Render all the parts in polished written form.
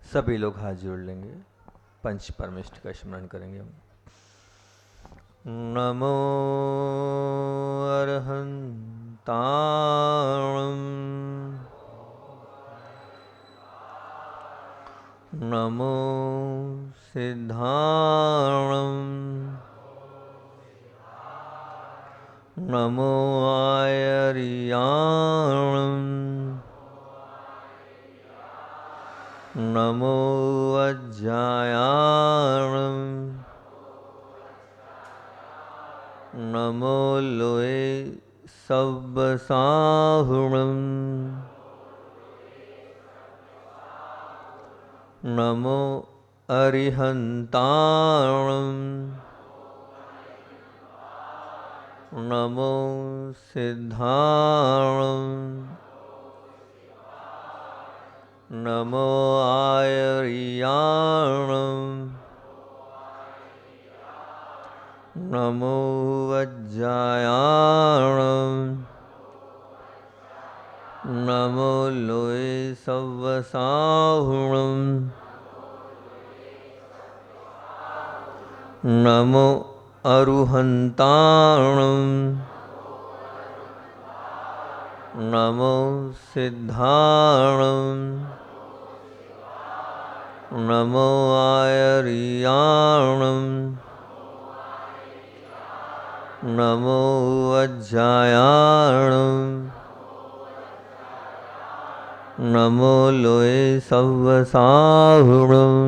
सभी लोग हाथ जोड़ लेंगे, पंच परमेष्ठ का स्मरण करेंगे हम। नमो अरहंताणं, नमो सिद्धाणं, नमो आयर्याणं, नमो वज्रायाणं, नमो लोए सव्वसाहुणं, नमो अरिहन्ताणं, नमो सिद्धाणं, नमो आयर्याणं, नमो वज्रायाणं, नमो लोए सव्वसाहुणं, नमो अरुहन्ताणं, नमो सिद्धाणं, नमो आयर्याणं, नमो वज्रायाणं, नमो लोए सव्वसाहुणं,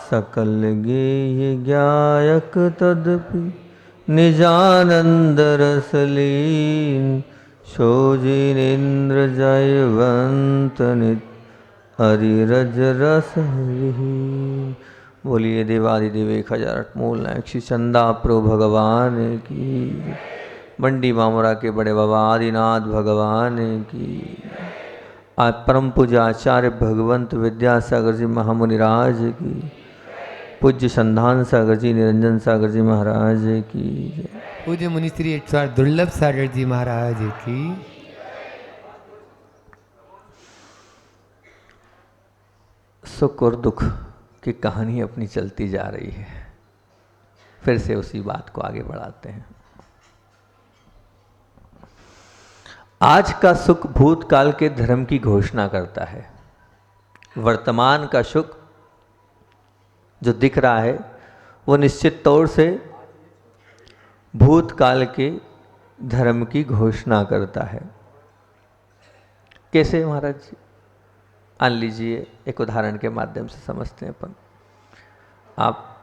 सकल गेय ज्ञायक तदपि निजानंदरसलीन, शोजिनेन्द्र जयवंत नित हरिरज रस विहीन। बोलिए देवादिदेव 1008 मूल नायक श्री चंदा प्रभु भगवान की, बंडी मामरा के बड़े बाबा आदिनाथ भगवान की। आज परम पूज्य आचार्य भगवंत विद्यासागर जी महामुनिराज की, पूज्य संधान सागर जी निरंजन सागर जी महाराज की, पूज्य मुनिश्री 108 दुर्लभ सागर जी महाराज की। सुख और दुख की कहानी अपनी चलती जा रही है, फिर से उसी बात को आगे बढ़ाते हैं। आज का सुख भूतकाल के धर्म की घोषणा करता है, वर्तमान का सुख जो दिख रहा है वो निश्चित तौर से भूतकाल के धर्म की घोषणा करता है। कैसे महाराज जी? मान लीजिए एक उदाहरण के माध्यम से समझते हैं अपन। आप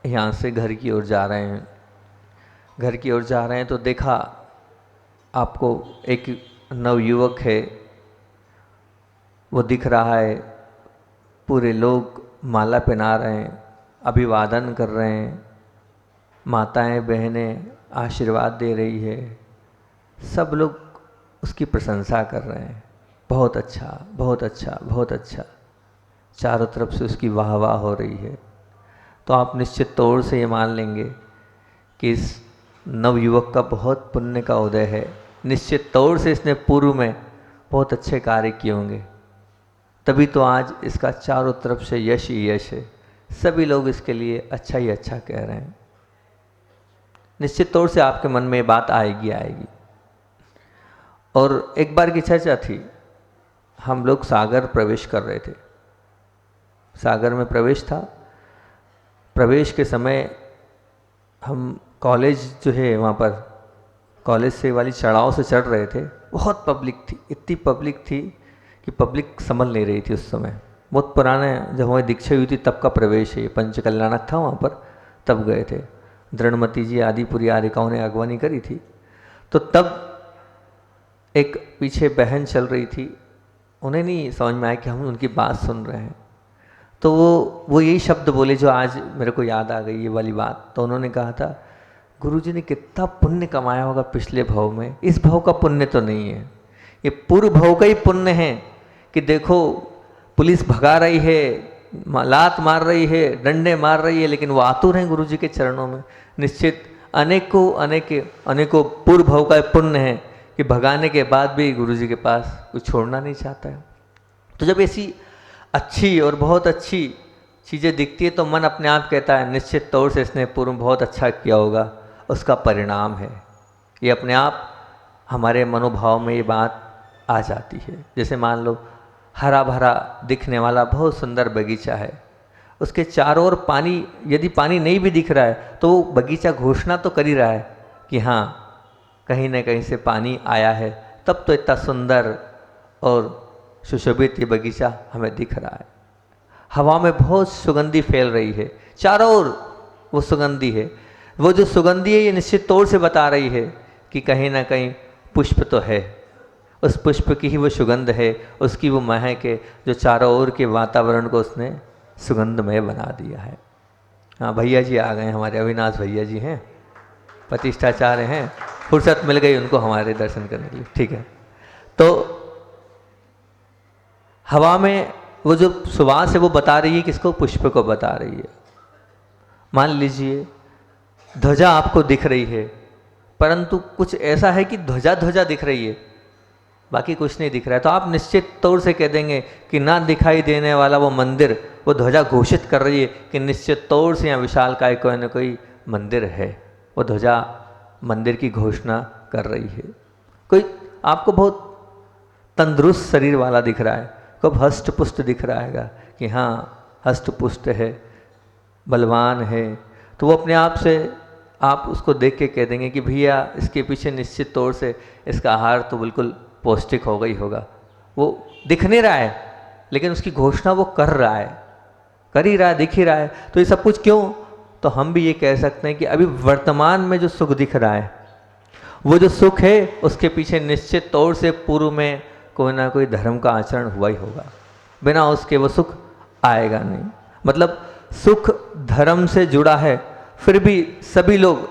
यहाँ से घर की ओर जा रहे हैं, घर की ओर जा रहे हैं तो देखा आपको एक नवयुवक है, वो दिख रहा है, पूरे लोग माला पहना रहे हैं, अभिवादन कर रहे हैं, माताएं बहनें आशीर्वाद दे रही है, सब लोग उसकी प्रशंसा कर रहे हैं, बहुत अच्छा बहुत अच्छा बहुत अच्छा, चारों तरफ से उसकी वाह वाह हो रही है। तो आप निश्चित तौर से ये मान लेंगे कि इस नवयुवक का बहुत पुण्य का उदय है, निश्चित तौर से इसने पूर्व में बहुत अच्छे कार्य किए होंगे, तभी तो आज इसका चारों तरफ से यश ही यश है, सभी लोग इसके लिए अच्छा ही अच्छा कह रहे हैं। निश्चित तौर से आपके मन में ये बात आएगी आएगी। और एक बार की चर्चा थी, हम लोग सागर प्रवेश कर रहे थे, सागर में प्रवेश था। प्रवेश के समय हम कॉलेज जो है वहाँ पर कॉलेज से वाली चढ़ाव से चढ़ रहे थे, बहुत पब्लिक थी, इतनी पब्लिक थी कि पब्लिक संभल नहीं रही थी उस समय। बहुत पुराने जब हमारी दीक्षा हुई थी तब का प्रवेश है, पंच कल्याणक था वहाँ पर, तब गए थे। दृढ़मती जी आदिपुरी आर्यिकाओं ने अगवानी करी थी, तो तब एक पीछे बहन चल रही थी, उन्हें नहीं समझ में आया कि हम उनकी बात सुन रहे हैं, तो वो यही शब्द बोले जो आज मेरे को याद आ गई, ये वाली बात। तो उन्होंने कहा था, गुरुजी ने कितना पुण्य कमाया होगा पिछले भव में, इस भव का पुण्य तो नहीं है, ये पूर्व भव का ही पुण्य है कि देखो पुलिस भगा रही है, लात मार रही है, डंडे मार रही है, लेकिन वो आतुर हैं गुरुजी के चरणों में। निश्चित अनेकों पूर्व भव का पुण्य है कि भगाने के बाद भी गुरुजी के पास कुछ छोड़ना नहीं चाहता है। तो जब ऐसी अच्छी और बहुत अच्छी चीज़ें दिखती है तो मन अपने आप कहता है निश्चित तौर से इसने पूर्व में बहुत अच्छा किया होगा, उसका परिणाम है। ये अपने आप हमारे मनोभाव में ये बात आ जाती है। जैसे मान लो हरा भरा दिखने वाला बहुत सुंदर बगीचा है, उसके चारों ओर पानी, यदि पानी नहीं भी दिख रहा है तो वो बगीचा घोषणा तो कर ही रहा है कि हाँ कहीं ना कहीं से पानी आया है, तब तो इतना सुंदर और सुशोभित ये बगीचा हमें दिख रहा है। हवा में बहुत सुगंधी फैल रही है, चारों ओर वो सुगंधी है। वो जो सुगंधी है ये निश्चित तौर से बता रही है कि कहीं ना कहीं पुष्प तो है, उस पुष्प की ही वो सुगंध है, उसकी वो महक है जो चारों ओर के वातावरण को उसने सुगंधमय बना दिया है। हाँ भैया जी आ गए, हमारे अविनाश भैया जी हैं, प्रतिष्ठाचार्य हैं, फुर्सत मिल गई उनको हमारे दर्शन करने के लिए। ठीक है, तो हवा में वो जो सुवास है वो बता रही है किसको? पुष्प को बता रही है। मान लीजिए ध्वजा आपको दिख रही है, परंतु कुछ ऐसा है कि ध्वजा ध्वजा दिख रही है, बाकी कुछ नहीं दिख रहा है, तो आप निश्चित तौर से कह देंगे कि ना दिखाई देने वाला वो मंदिर, वो ध्वजा घोषित कर रही है कि निश्चित तौर से यहाँ विशालकाय कोई न कोई मंदिर है। वो ध्वजा मंदिर की घोषणा कर रही है। कोई आपको बहुत तंदुरुस्त शरीर वाला दिख रहा है, कब हष्ट पुष्ट दिख रहा है कि हाँ हष्ट पुष्ट है, बलवान है, तो वो अपने आप से आप उसको देख के कह देंगे कि भैया इसके पीछे निश्चित तौर से इसका आहार तो बिल्कुल पौष्टिक होगा ही होगा। वो दिख नहीं रहा है लेकिन उसकी घोषणा वो कर रहा है, कर ही रहा है, दिख ही रहा है। तो ये सब कुछ क्यों? तो हम भी ये कह सकते हैं कि अभी वर्तमान में जो सुख दिख रहा है, वो जो सुख है उसके पीछे निश्चित तौर से पूर्व में कोई ना कोई धर्म का आचरण हुआ ही होगा, बिना उसके वो सुख आएगा नहीं। मतलब सुख धर्म से जुड़ा है, फिर भी सभी लोग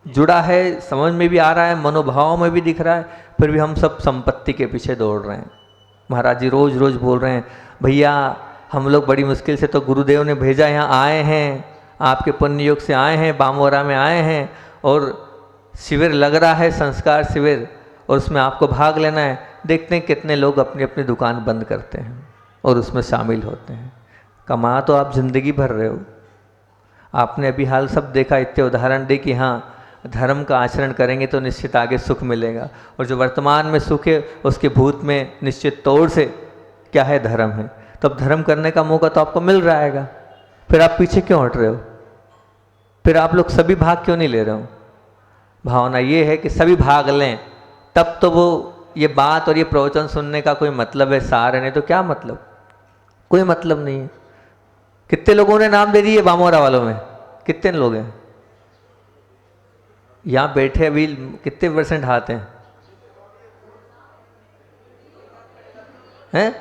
जुड़ा है, समझ में भी आ रहा है, मनोभाव में भी दिख रहा है, फिर भी हम सब संपत्ति के पीछे दौड़ रहे हैं। महाराज जी रोज रोज बोल रहे हैं भैया हम लोग बड़ी मुश्किल से तो गुरुदेव ने भेजा, यहाँ आए हैं, आपके पुण्य योग से आए हैं, बामोरा में आए हैं और शिविर लग रहा है, संस्कार शिविर, और उसमें आपको भाग लेना है। देखते हैं कितने लोग अपनी अपनी दुकान बंद करते हैं और उसमें शामिल होते हैं। कमा तो आप जिंदगी भर रहे हो, आपने अभी हाल सब देखा, इतने उदाहरण दे कि हाँ धर्म का आचरण करेंगे तो निश्चित आगे सुख मिलेगा, और जो वर्तमान में सुख है उसके भूत में निश्चित तौर से क्या है? धर्म है। तब धर्म करने का मौका तो आपको मिल रहा है, फिर आप पीछे क्यों हट रहे हो? फिर आप लोग सभी भाग क्यों नहीं ले रहे हो? भावना ये है कि सभी भाग लें, तब तो वो ये बात और ये प्रवचन सुनने का कोई मतलब है, सार है, नहीं तो क्या मतलब? कोई मतलब नहीं है। कितने लोगों ने नाम दे दिए बामोरा वालों में? कितने लोग हैं यहाँ बैठे? अभी कितने % हाथ हैं? हैं?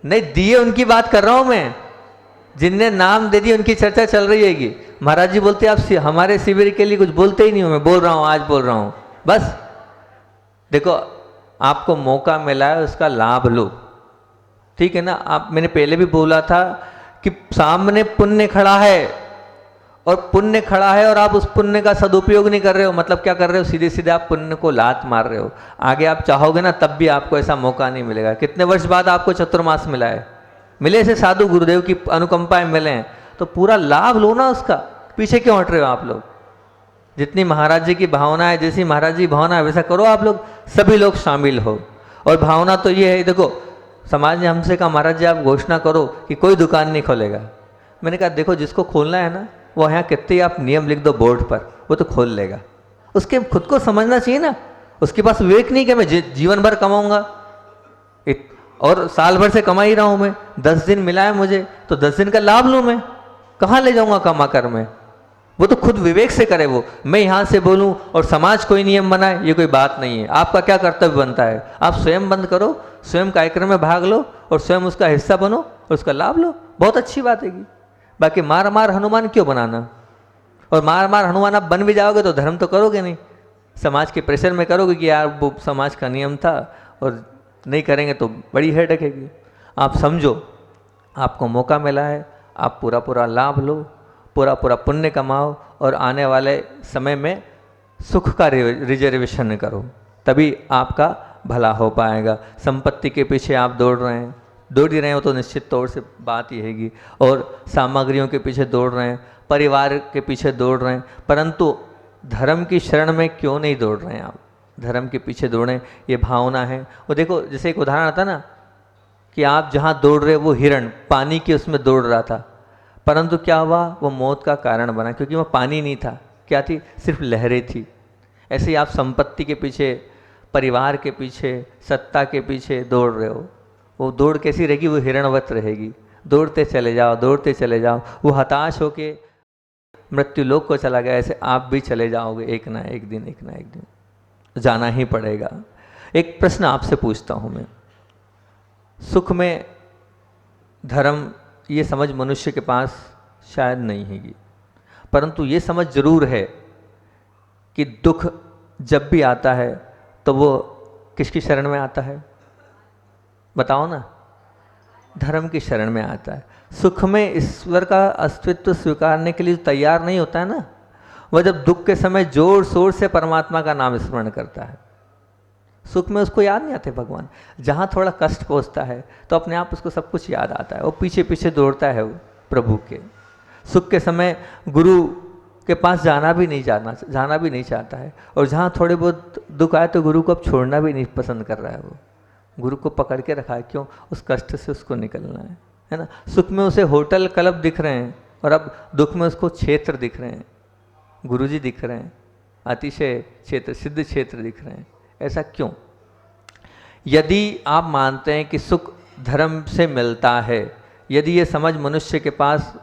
नहीं दिए, उनकी बात कर रहा हूं मैं, जिनने नाम दे दिए उनकी चर्चा चल रही है कि महाराज जी बोलते आप हमारे शिविर के लिए कुछ बोलते ही नहीं हो। मैं बोल रहा हूं, आज बोल रहा हूं। बस देखो आपको मौका मिला है, उसका लाभ लो, ठीक है ना। आप, मैंने पहले भी बोला था कि सामने पुण्य खड़ा है और पुण्य खड़ा है और आप उस पुण्य का सदुपयोग नहीं कर रहे हो, मतलब क्या कर रहे हो? सीधे सीधे आप पुण्य को लात मार रहे हो। आगे आप चाहोगे ना तब भी आपको ऐसा मौका नहीं मिलेगा। कितने वर्ष बाद आपको चतुर्मास मिला है, मिले से साधु गुरुदेव की अनुकंपाएं मिले हैं, तो पूरा लाभ लो ना उसका। पीछे क्यों हट रहे हो आप लोग? जितनी महाराज जी की भावना है, जैसी महाराज जी भावना है वैसा करो आप लोग, सभी लोग शामिल हो। और भावना तो ये है, देखो समाज ने हमसे कहा महाराज जी आप घोषणा करो कि कोई दुकान नहीं खोलेगा। मैंने कहा देखो जिसको खोलना है ना वो यहाँ कितने आप नियम लिख दो बोर्ड पर, वो तो खोल लेगा। उसके खुद को समझना चाहिए ना, उसके पास विवेक नहीं कि मैं जीवन भर कमाऊंगा और साल भर से कमा ही रहा हूं मैं, 10 दिन मिला है मुझे तो 10 दिन का लाभ लूं, मैं कहाँ ले जाऊंगा कमा कर मैं? वो तो खुद विवेक से करे। वो मैं यहाँ से बोलूं और समाज कोई नियम बनाए, ये कोई बात नहीं है। आपका क्या कर्तव्य बनता है? आप स्वयं बंद करो, स्वयं कार्यक्रम में भाग लो और स्वयं उसका हिस्सा बनो और उसका लाभ लो, बहुत अच्छी बात है। बाकी मार मार हनुमान क्यों बनाना? और मार मार हनुमान आप बन भी जाओगे तो धर्म तो करोगे नहीं, समाज के प्रेशर में करोगे कि यार वो समाज का नियम था और नहीं करेंगे तो बड़ी हेडेक है। आप समझो आपको मौका मिला है, आप पूरा पूरा लाभ लो, पूरा पूरा पुण्य कमाओ और आने वाले समय में सुख का रिजर्वेशन करो, तभी आपका भला हो पाएगा। संपत्ति के पीछे आप दौड़ रहे हैं, दौड़ ही रहे हो तो निश्चित तौर से बात यह हैगी, और सामग्रियों के पीछे दौड़ रहे हैं, परिवार के पीछे दौड़ रहे हैं, परंतु धर्म की शरण में क्यों नहीं दौड़ रहे हैं आप? धर्म के पीछे दौड़ें, ये भावना है। वो देखो, जैसे एक उदाहरण आता ना कि आप जहाँ दौड़ रहे वो हिरण पानी के उसमें दौड़ रहा था, परंतु क्या हुआ, वो मौत का कारण बना, क्योंकि वो पानी नहीं था, क्या थी, सिर्फ लहरें थी। ऐसे ही आप संपत्ति के पीछे, परिवार के पीछे, सत्ता के पीछे दौड़ रहे हो, वो दौड़ कैसी रहेगी, वो हिरणवत रहेगी। दौड़ते चले जाओ, दौड़ते चले जाओ, वो हताश होके मृत्यु लोक को चला गया, ऐसे आप भी चले जाओगे, एक ना एक दिन, एक ना एक दिन जाना ही पड़ेगा। एक प्रश्न आपसे पूछता हूँ मैं, सुख में धर्म, ये समझ मनुष्य के पास शायद नहीं हैगी, परंतु ये समझ जरूर है कि दुख जब भी आता है तो वो किसकी शरण में आता है, बताओ ना, धर्म की शरण में आता है। सुख में ईश्वर का अस्तित्व स्वीकारने के लिए तैयार नहीं होता है ना, वह जब दुख के समय जोर शोर से परमात्मा का नाम स्मरण करता है। सुख में उसको याद नहीं आते भगवान, जहाँ थोड़ा कष्ट पहुँचता है तो अपने आप उसको सब कुछ याद आता है, वो पीछे पीछे दौड़ता है वो प्रभु के। सुख के समय गुरु के पास जाना भी नहीं चाहता है, और जहाँ थोड़े बहुत दुख आए तो गुरु को अब छोड़ना भी नहीं पसंद कर रहा है, वो गुरु को पकड़ के रखा है, क्यों, उस कष्ट से उसको निकलना है ना। सुख में उसे होटल क्लब दिख रहे हैं, और अब दुख में उसको क्षेत्र दिख रहे हैं, गुरुजी दिख रहे हैं, अतिशय क्षेत्र, सिद्ध क्षेत्र दिख रहे हैं। ऐसा क्यों? यदि आप मानते हैं कि सुख धर्म से मिलता है, यदि ये समझ मनुष्य के पास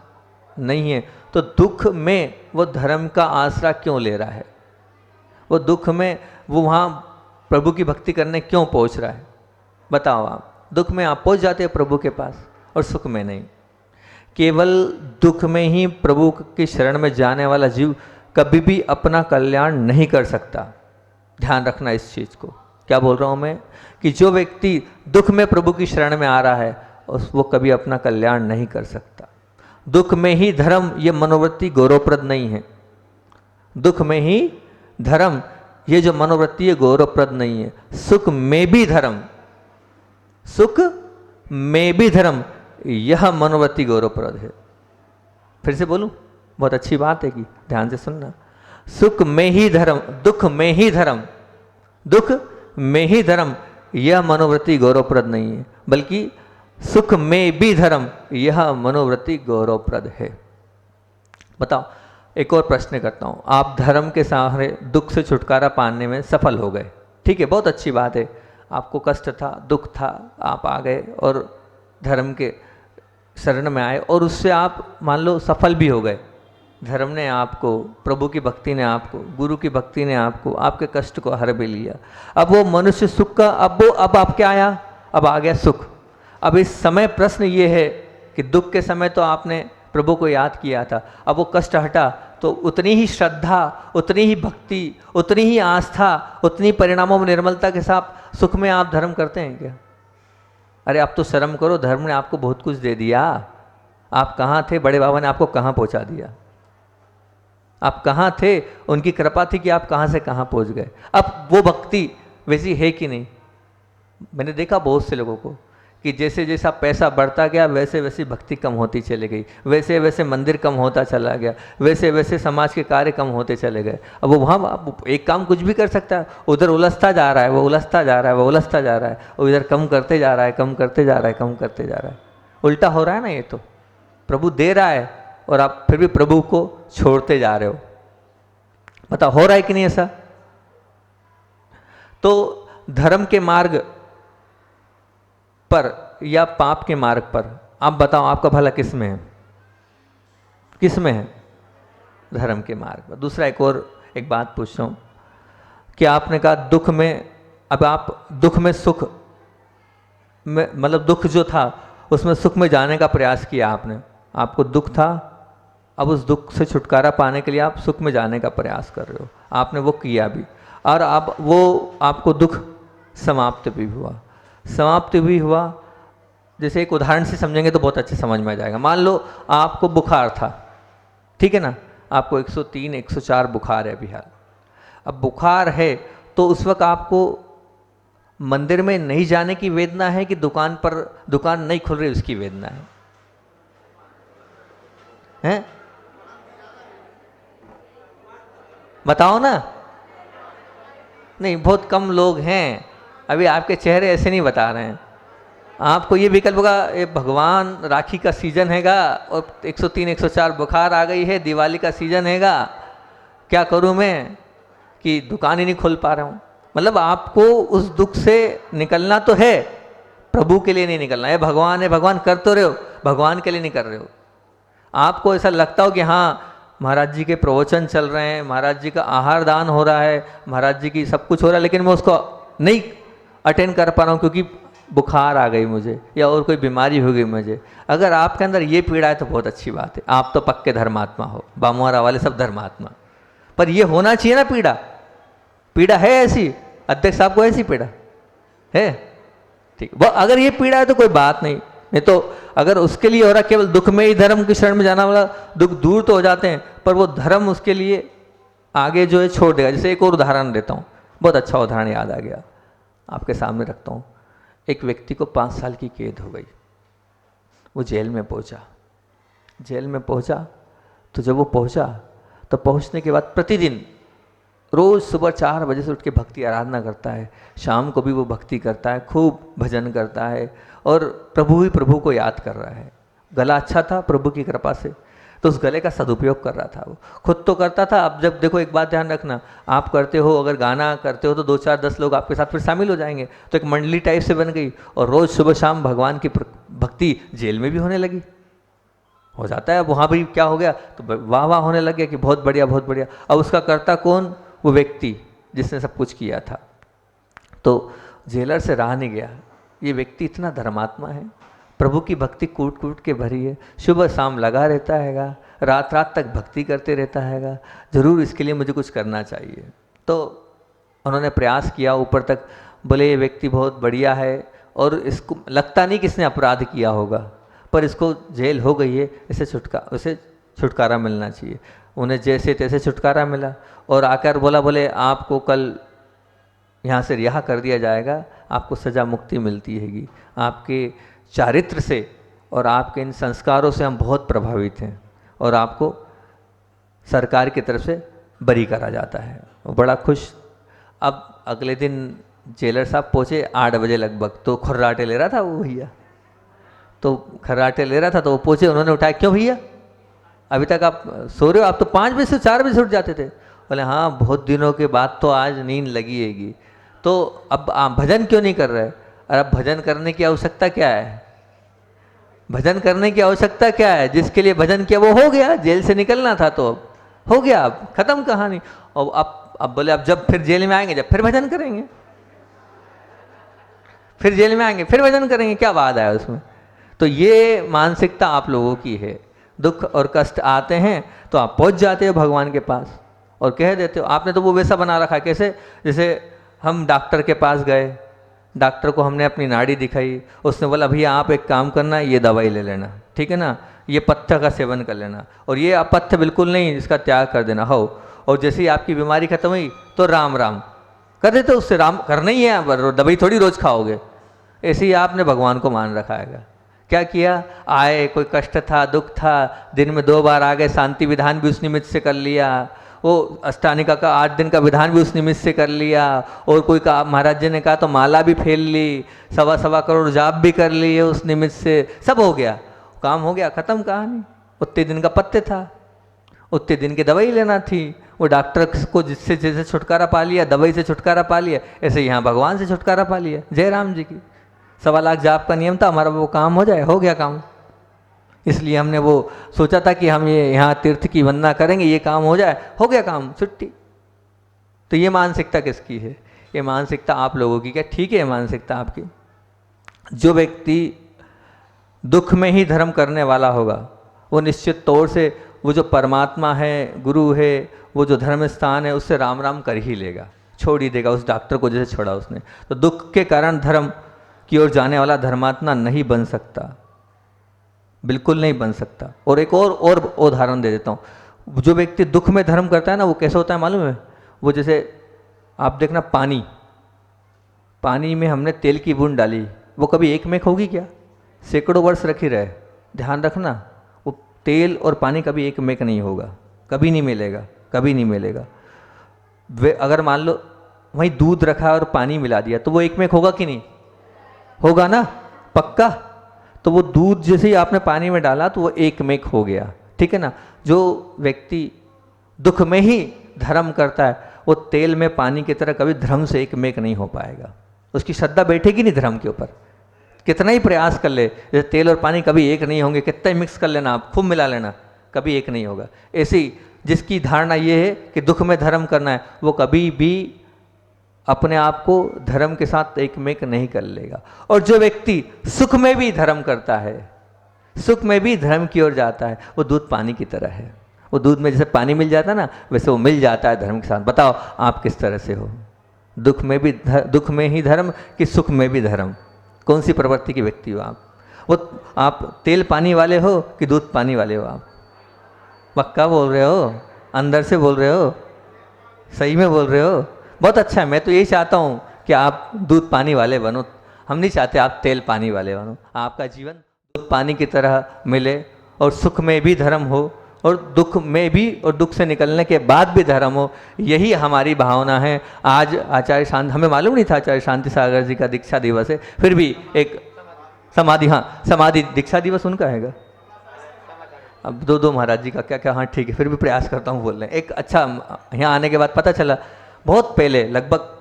नहीं है, तो दुख में वो धर्म का आसरा क्यों ले रहा है? वो दुख में वो वहाँ प्रभु की भक्ति करने क्यों पहुँच रहा है? बताओ आप, दुख में आप पहुँच जाते हैं प्रभु के पास और सुख में नहीं। केवल दुख में ही प्रभु की शरण में जाने वाला जीव कभी भी अपना कल्याण नहीं कर सकता। ध्यान रखना इस चीज़ को। क्या बोल रहा हूँ मैं, कि जो व्यक्ति दुख में प्रभु की शरण में आ रहा है वो कभी अपना कल्याण नहीं कर सकता। दुख में ही धर्म, ये मनोवृत्ति गौरवप्रद नहीं है। दुख में ही धर्म, ये जो मनोवृत्ति है गौरवप्रद नहीं है। सुख में भी धर्म, सुख में भी धर्म, यह मनोवृत्ति गौरवप्रद है। फिर से बोलूं, बहुत अच्छी बात है कि ध्यान से सुनना। सुख में ही धर्म, दुख में ही धर्म, दुख में ही धर्म, यह मनोवृत्ति गौरवप्रद नहीं है, बल्कि सुख में भी धर्म, यह मनोवृत्ति गौरवप्रद है। बताओ, एक और प्रश्न करता हूँ, आप धर्म के सहारे दुख से छुटकारा पाने में सफल हो गए, ठीक है, बहुत अच्छी बात है। आपको कष्ट था, दुख था, आप आ गए और धर्म के शरण में आए, और उससे आप मान लो सफल भी हो गए। धर्म ने आपको, प्रभु की भक्ति ने आपको, गुरु की भक्ति ने आपको, आपके कष्ट को हर भी लिया। अब वो मनुष्य सुख का, अब आप क्या आया, अब आ गया सुख। अब इस समय प्रश्न ये है कि दुख के समय तो आपने प्रभु को याद किया था, अब वो कष्ट हटा तो उतनी ही श्रद्धा, उतनी ही भक्ति, उतनी ही आस्था, उतनी परिणामों में निर्मलता के साथ सुख में आप धर्म करते हैं क्या? अरे आप तो शर्म करो, धर्म ने आपको बहुत कुछ दे दिया। आप कहाँ थे, बड़े बाबा ने आपको कहाँ पहुँचा दिया? आप कहाँ थे, उनकी कृपा थी कि आप कहाँ से कहाँ पहुँच गए। अब वो भक्ति वैसी है कि नहीं? मैंने देखा बहुत से लोगों को कि जैसे जैसा पैसा बढ़ता गया वैसे वैसे भक्ति कम होती चली गई, वैसे वैसे मंदिर कम होता चला गया, वैसे वैसे समाज के कार्य कम होते चले गए। अब वो वहाँ एक काम कुछ भी कर सकता है, उधर उलझता जा रहा है, वो उलझता जा रहा है, वो उलझता जा रहा है, और इधर कम करते जा रहा है, कम करते जा रहा है, कम करते जा रहा है। उल्टा हो रहा है ना ये तो। प्रभु दे रहा है और आप फिर भी प्रभु को छोड़ते जा रहे हो। बताओ, हो रहा है कि नहीं ऐसा? तो धर्म के मार्ग पर या पाप के मार्ग पर आप बताओ, आपका भला किस में है? किस में है? धर्म के मार्ग पर। दूसरा एक बात पूछ रहा हूँ कि आपने कहा दुख में, अब आप दुख में सुख में, मतलब दुख जो था उसमें सुख में जाने का प्रयास किया आपने। आपको दुख था, अब उस दुख से छुटकारा पाने के लिए आप सुख में जाने का प्रयास कर रहे हो, आपने वो किया भी, और अब वो आपको दुख समाप्त भी हुआ। समाप्त भी हुआ, जैसे एक उदाहरण से समझेंगे तो बहुत अच्छे समझ में आ जाएगा। मान लो आपको बुखार था, ठीक है ना, आपको 103 104 बुखार है अभी हाल। अब बुखार है तो उस वक्त आपको मंदिर में नहीं जाने की वेदना है कि दुकान नहीं खुल रही उसकी वेदना है? हैं? बताओ ना। नहीं, बहुत कम लोग हैं, अभी आपके चेहरे ऐसे नहीं बता रहे हैं। आपको ये विकल्प होगा, ये भगवान राखी का सीजन हैगा और 103 104 बुखार आ गई है, दिवाली का सीजन हैगा, क्या करूं मैं कि दुकान ही नहीं खोल पा रहा हूं। मतलब आपको उस दुख से निकलना तो है, प्रभु के लिए नहीं निकलना है। भगवान कर तो रहे हो, भगवान के लिए नहीं कर रहे हो। आपको ऐसा लगता हो कि हाँ महाराज जी के प्रवचन चल रहे हैं, महाराज जी का आहार दान हो रहा है, महाराज जी की सब कुछ हो रहा है, लेकिन मैं उसको नहीं अटेंड कर पा रहा हूँ क्योंकि बुखार आ गई मुझे या और कोई बीमारी हो गई मुझे। अगर आपके अंदर ये पीड़ा है तो बहुत अच्छी बात है, आप तो पक्के धर्मात्मा हो, बामुआरा वाले सब धर्मात्मा। पर ये होना चाहिए ना, पीड़ा है ऐसी, अध्यक्ष साहब को ऐसी पीड़ा है, ठीक। वो अगर ये पीड़ा है तो कोई बात नहीं तो अगर उसके लिए हो रहा, केवल दुख में ही धर्म की शरण में जाना वाला, दुख दूर तो हो जाते हैं पर वो धर्म उसके लिए आगे जो है छोड़ देगा। जैसे एक और उदाहरण देता हूँ, बहुत अच्छा उदाहरण याद आ गया, आपके सामने रखता हूँ। एक व्यक्ति को 5 साल की कैद हो गई, वो जेल में पहुँचा। तो जब वो पहुँचा तो पहुँचने के बाद प्रतिदिन रोज़ सुबह 4 बजे से उठ के भक्ति आराधना करता है, शाम को भी वो भक्ति करता है, खूब भजन करता है और प्रभु को याद कर रहा है। गला अच्छा था प्रभु की कृपा से, तो उस गले का सदुपयोग कर रहा था। वो खुद तो करता था, अब जब देखो एक बात ध्यान रखना, आप करते हो, अगर गाना करते हो तो 2 4 10 लोग आपके साथ फिर शामिल हो जाएंगे, तो एक मंडली टाइप से बन गई और रोज़ सुबह शाम भगवान की भक्ति जेल में भी होने लगी। हो जाता है अब वहाँ भी क्या हो गया, तो वाह होने लग गया कि बहुत बढ़िया बहुत बढ़िया। अब उसका करता कौन? वो व्यक्ति जिसने सब कुछ किया था। तो जेलर से रहा नहीं गया, ये व्यक्ति इतना धर्मात्मा है, प्रभु की भक्ति कूट कूट के भरी है, सुबह शाम लगा रहता हैगा, रात रात तक भक्ति करते रहता हैगा, ज़रूर इसके लिए मुझे कुछ करना चाहिए। तो उन्होंने प्रयास किया ऊपर तक, बोले ये व्यक्ति बहुत बढ़िया है और इसको लगता नहीं कि इसने अपराध किया होगा, पर इसको जेल हो गई है, इसे छुटकारा मिलना चाहिए। उन्हें जैसे तैसे छुटकारा मिला और आकर बोले आपको कल यहाँ से रिहा कर दिया जाएगा, आपको सज़ा मुक्ति मिलती हैगी, आपके चारित्र से और आपके इन संस्कारों से हम बहुत प्रभावित हैं और आपको सरकार की तरफ से बरी करा जाता है। वो बड़ा खुश। अब अगले दिन जेलर साहब पहुँचे 8 बजे लगभग, तो खर्राटे ले रहा था वो भैया, तो खर्राटे ले रहा था तो वो पहुँचे, उन्होंने उठाया, क्यों भैया अभी तक आप सो रहे हो? आप तो 5 बजे से 4 बजे से उठ जाते थे। बोले हाँ बहुत दिनों के बाद तो आज नींद लगी हैगी। तो अब आप भजन क्यों नहीं कर रहे? और अब भजन करने की आवश्यकता क्या है? भजन करने की आवश्यकता क्या है? जिसके लिए भजन किया वो हो गया, जेल से निकलना था तो अब हो गया, अब खत्म कहानी। और अब बोले अब जब फिर जेल में आएंगे, जब फिर भजन करेंगे, फिर जेल में आएंगे फिर भजन करेंगे, क्या बात है उसमें? तो ये मानसिकता आप लोगों की है। दुख और कष्ट आते हैं तो आप पहुंच जाते हो भगवान के पास और कह देते हो। आपने तो वो वैसा बना रखा है, कैसे? जैसे हम डॉक्टर के पास गए, डॉक्टर को हमने अपनी नाड़ी दिखाई, उसने बोला भैया आप एक काम करना, ये दवाई ले लेना, ठीक है ना, ये पत्थर का सेवन कर लेना, और ये अपथ्य बिल्कुल नहीं, इसका त्याग कर देना हो। और जैसे ही आपकी बीमारी खत्म हुई तो राम राम कर देते, उससे राम करना ही है, दवाई थोड़ी रोज खाओगे। ऐसे ही आपने भगवान को मान रखा है। क्या किया? आए, कोई कष्ट था, दुख था, दिन में 2 बार आ गए, शांति विधान भी उस निमित्त से कर लिया, वो अष्टानिका का 8 दिन का विधान भी उस निमित्त से कर लिया, और कोई कहा, महाराज जी ने कहा तो माला भी फेल ली, 1.25 करोड़ जाप भी कर लिए उस निमित्त से, सब हो गया, काम हो गया, खत्म कहानी। उतने दिन का पत्ते था, उतने दिन की दवाई लेना थी। वो डॉक्टर को जिससे जैसे छुटकारा पा लिया, दवाई से छुटकारा पा लिया, ऐसे यहाँ भगवान से छुटकारा पा लिया। जय राम जी की 1.25 लाख जाप का नियम था, हमारा वो काम हो जाए, हो गया काम। इसलिए हमने वो सोचा था कि हम ये यहाँ तीर्थ की वंदना करेंगे, ये काम हो जाए, हो गया काम, छुट्टी। तो ये मानसिकता किसकी है? ये मानसिकता आप लोगों की। क्या ठीक है मानसिकता आपकी? जो व्यक्ति दुख में ही धर्म करने वाला होगा वो निश्चित तौर से वो जो परमात्मा है, गुरु है, वो जो धर्म स्थान है, उससे राम राम कर ही लेगा, छोड़ ही देगा उस डॉक्टर को जैसे छोड़ा उसने। तो दुख के कारण धर्म की ओर जाने वाला धर्मात्मा नहीं बन सकता, बिल्कुल नहीं बन सकता। और एक और उदाहरण दे देता हूँ। जो व्यक्ति दुख में धर्म करता है ना, वो कैसा होता है मालूम है? वो जैसे आप देखना, पानी में हमने तेल की बूंद डाली, वो कभी एक मेक होगी क्या? सैकड़ों वर्ष रखी रहे। ध्यान रखना, वो तेल और पानी कभी एक मेक नहीं होगा, कभी नहीं मिलेगा, कभी नहीं मिलेगा। वे अगर मान लो वहीं दूध रखा और पानी मिला दिया तो वो एक मेक होगा कि नहीं? होगा ना, पक्का। तो वो दूध जैसे ही आपने पानी में डाला तो वो एक मेक हो गया, ठीक है ना। जो व्यक्ति दुख में ही धर्म करता है वो तेल में पानी की तरह कभी धर्म से एक मेक नहीं हो पाएगा, उसकी श्रद्धा बैठेगी नहीं धर्म के ऊपर। कितना ही प्रयास कर ले, जैसे तेल और पानी कभी एक नहीं होंगे, कितना ही मिक्स कर लेना आप, खूब मिला लेना, कभी एक नहीं होगा। ऐसी जिसकी धारणा ये है कि दुख में धर्म करना है, वो कभी भी अपने आप को धर्म के साथ एक मेक नहीं कर लेगा। और जो व्यक्ति सुख में भी धर्म करता है, सुख में भी धर्म की ओर जाता है, वो दूध पानी की तरह है। वो दूध में जैसे पानी मिल जाता है ना, वैसे वो मिल जाता है धर्म के साथ। बताओ आप किस तरह से हो? दुख में ही धर्म कि सुख में भी धर्म? कौन सी प्रवृत्ति के व्यक्ति हो आप? वो आप तेल पानी वाले हो कि दूध पानी वाले हो? आप पक्का बोल रहे हो? अंदर से बोल रहे हो? सही में बोल रहे हो? बहुत अच्छा है। मैं तो यही चाहता हूँ कि आप दूध पानी वाले बनो। हम नहीं चाहते आप तेल पानी वाले बनो। आपका जीवन दूध पानी की तरह मिले और सुख में भी धर्म हो और दुख में भी, और दुख से निकलने के बाद भी धर्म हो। यही हमारी भावना है। आज आचार्य शांति, हमें मालूम नहीं था आचार्य शांति सागर जी का दीक्षा दिवस है, फिर भी एक समाधि, हाँ समाधि दीक्षा दिवस उनका हैगा। अब दो महाराज जी का क्या क्या, हाँ ठीक है, फिर भी प्रयास करता हूँ बोलने। एक अच्छा, यहाँ आने के बाद पता चला, बहुत पहले लगभग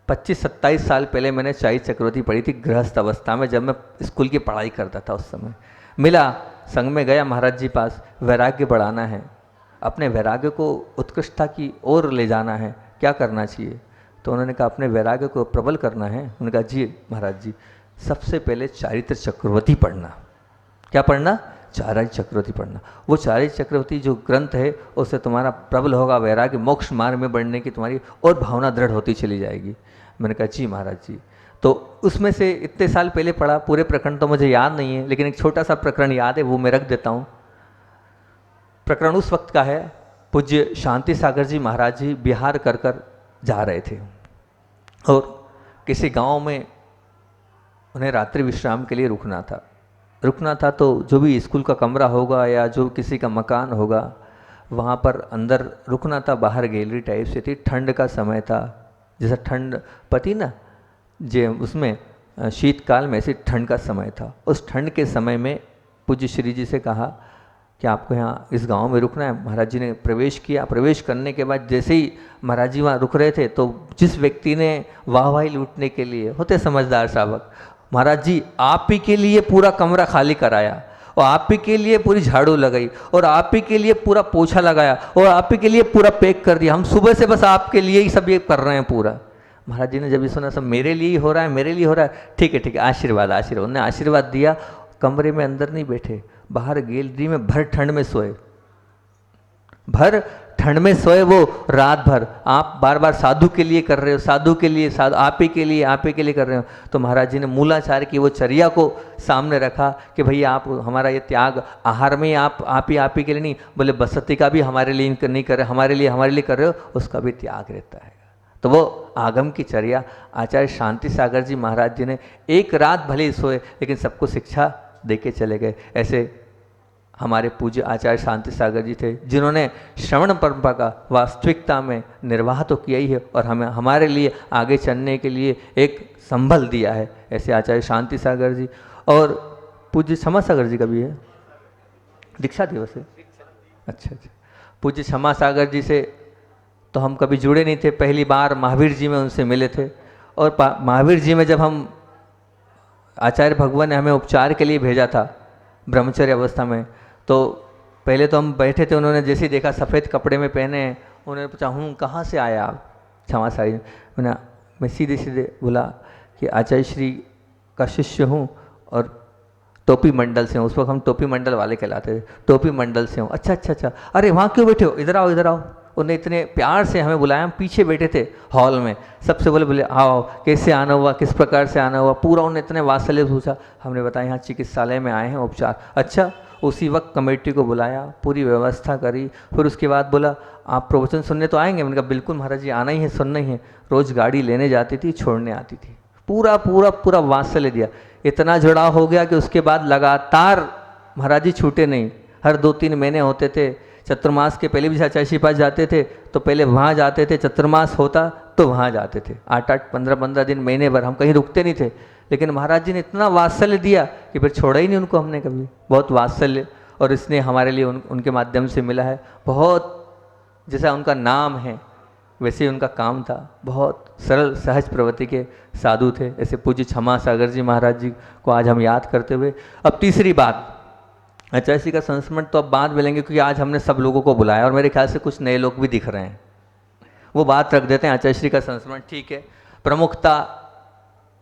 25-27 साल पहले मैंने चाई चक्रवर्ती पढ़ी थी गृहस्थ अवस्था में, जब मैं स्कूल की पढ़ाई करता था। उस समय मिला, संग में गया महाराज जी पास, वैराग्य बढ़ाना है, अपने वैराग्य को उत्कृष्टता की ओर ले जाना है, क्या करना चाहिए? तो उन्होंने कहा अपने वैराग्य को प्रबल करना है। उन्होंने कहा जी महाराज जी, सबसे पहले चारित्र चक्रवर्ती पढ़ना। क्या पढ़ना? चारित्र चक्रवर्ती पढ़ना। वो चारित्र चक्रवर्ती जो ग्रंथ है उससे तुम्हारा प्रबल होगा वैराग्य, मोक्ष मार्ग में बढ़ने की तुम्हारी और भावना दृढ़ होती चली जाएगी। मैंने कहा जी महाराज जी। तो उसमें से इतने साल पहले पढ़ा, पूरे प्रकरण तो मुझे याद नहीं है, लेकिन एक छोटा सा प्रकरण याद है, वो मैं रख देता हूँ। प्रकरण उस वक्त का है, पूज्य शांति सागर जी महाराज जी बिहार कर जा रहे थे और किसी गांव में उन्हें रात्रि विश्राम के लिए रुकना था। तो जो भी स्कूल का कमरा होगा या जो किसी का मकान होगा, वहाँ पर अंदर रुकना था। बाहर गैलरी टाइप से थी, ठंड का समय था, जैसा ठंड पति ना जे उसमें शीतकाल में ऐसे ठंड का समय था। उस ठंड के समय में पूज्य श्री जी से कहा कि आपको यहाँ इस गांव में रुकना है। महाराज जी ने प्रवेश किया। प्रवेश करने के बाद जैसे ही महाराज जी वहाँ रुक रहे थे, तो जिस व्यक्ति ने वाहवाही लूटने के लिए, होते समझदार शावक, महाराज जी आप ही के लिए पूरा कमरा खाली कराया और आप ही के लिए पूरी झाड़ू लगाई और आप ही के लिए पूरा पोछा लगाया और आप ही के लिए पूरा पैक कर दिया। हम सुबह से बस आपके लिए ही सब ये कर रहे हैं पूरा। महाराज जी ने जब ये सुना, सब मेरे लिए ही हो रहा है, मेरे लिए हो रहा है, ठीक है आशीर्वाद। उन्होंने आशीर्वाद दिया। कमरे में अंदर नहीं बैठे, बाहर गैलरी में भर ठंड में सोए, भर ठंड में सोए वो रात भर। आप बार बार साधु के लिए कर रहे हो, साधु के लिए, साधु आप ही के लिए कर रहे हो। तो महाराज जी ने मूलाचार की वो चर्या को सामने रखा कि भैया आप हमारा ये त्याग आहार में आप ही के लिए नहीं, बोले बसती का भी हमारे लिए नहीं कर रहे, हमारे लिए कर रहे हो, उसका भी त्याग रहता है। तो वो आगम की चर्या आचार्य शांति सागर जी महाराज जी ने एक रात भले ही सोए, लेकिन सबको शिक्षा दे के चले गए। ऐसे हमारे पूज्य आचार्य शांति सागर जी थे, जिन्होंने श्रवण परंपरा का वास्तविकता में निर्वाह तो किया ही है और हमें हमारे लिए आगे चलने के लिए एक संबल दिया है। ऐसे आचार्य शांति सागर जी। और पूज्य क्षमा सागर जी का भी है, दीक्षा दिवस है। अच्छा। पूज्य क्षमा सागर जी से तो हम कभी जुड़े नहीं थे, पहली बार महावीर जी में उनसे मिले थे। और महावीर जी में जब हम, आचार्य भगवान ने हमें उपचार के लिए भेजा था ब्रह्मचर्य अवस्था में, तो पहले तो हम बैठे थे, उन्होंने जैसे ही देखा सफ़ेद कपड़े में पहने, उन्होंने पूछा हूँ कहाँ से आया आप? क्षमा सागर। मैं सीधे बोला कि आचार्य श्री का शिष्य हूँ और टोपी मंडल से हूँ। उस वक्त हम टोपी मंडल वाले कहलाते थे, टोपी मंडल से हूँ। अच्छा, अरे वहाँ क्यों बैठे हो? इधर आओ। उन्होंने इतने प्यार से हमें बुलाया, हम पीछे बैठे थे हॉल में, सबसे बोले आओ, कैसे आना हुआ, किस प्रकार से आना हुआ, पूरा उन्होंने इतने वात्सल्य पूछा। हमने बताया यहाँ चिकित्सालय में आए हैं उपचार। अच्छा। उसी वक्त कमेटी को बुलाया, पूरी व्यवस्था करी। फिर उसके बाद बोला आप प्रवचन सुनने तो आएंगे? मैंने कहा बिल्कुल महाराज जी, आना ही है, सुनना ही है। रोज़ गाड़ी लेने जाती थी, छोड़ने आती थी। पूरा पूरा पूरा वात्सल्य दिया, इतना जुड़ाव हो गया कि उसके बाद लगातार महाराज जी छूटे नहीं। हर 2-3 महीने होते थे, चतुर्मास के पहले भी आचार्य के पास जाते थे तो पहले वहाँ जाते थे, चतुर्मास होता तो वहाँ जाते थे। 8-8, 15-15 दिन, महीने भर हम कहीं रुकते नहीं थे। लेकिन महाराज जी ने इतना वात्सल्य दिया कि फिर छोड़ा ही नहीं उनको हमने कभी। बहुत वात्सल्य, और इसने हमारे लिए उनके माध्यम से मिला है। बहुत जैसा उनका नाम है वैसे ही उनका काम था। बहुत सरल सहज प्रवृत्ति के साधु थे। ऐसे पूज्य क्षमा सागर जी महाराज जी को आज हम याद करते हुए, अब तीसरी बात, आचार्य जी का संस्मरण तो अब बाद में लेंगे क्योंकि आज हमने सब लोगों को बुलाया और मेरे ख्याल से कुछ नए लोग भी दिख रहे हैं, वो बात रख देते हैं। आचार्य श्री का संस्मरण ठीक है, प्रमुखता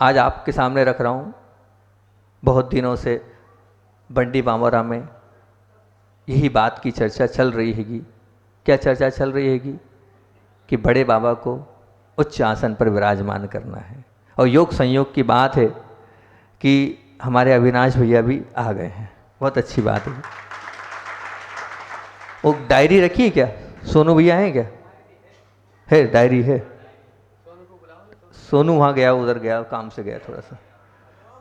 आज आपके सामने रख रहा हूँ। बहुत दिनों से बंडी बामोरा में यही बात की चर्चा चल रही हैगी। क्या चर्चा चल रही हैगी? कि बड़े बाबा को उच्च आसन पर विराजमान करना है। और योग संयोग की बात है कि हमारे अविनाश भैया भी आ गए हैं, बहुत अच्छी बात है। वो डायरी रखी है क्या? सोनू भैया हैं क्या? है, डायरी है। सोनू वहाँ गया, उधर गया, काम से गया थोड़ा सा।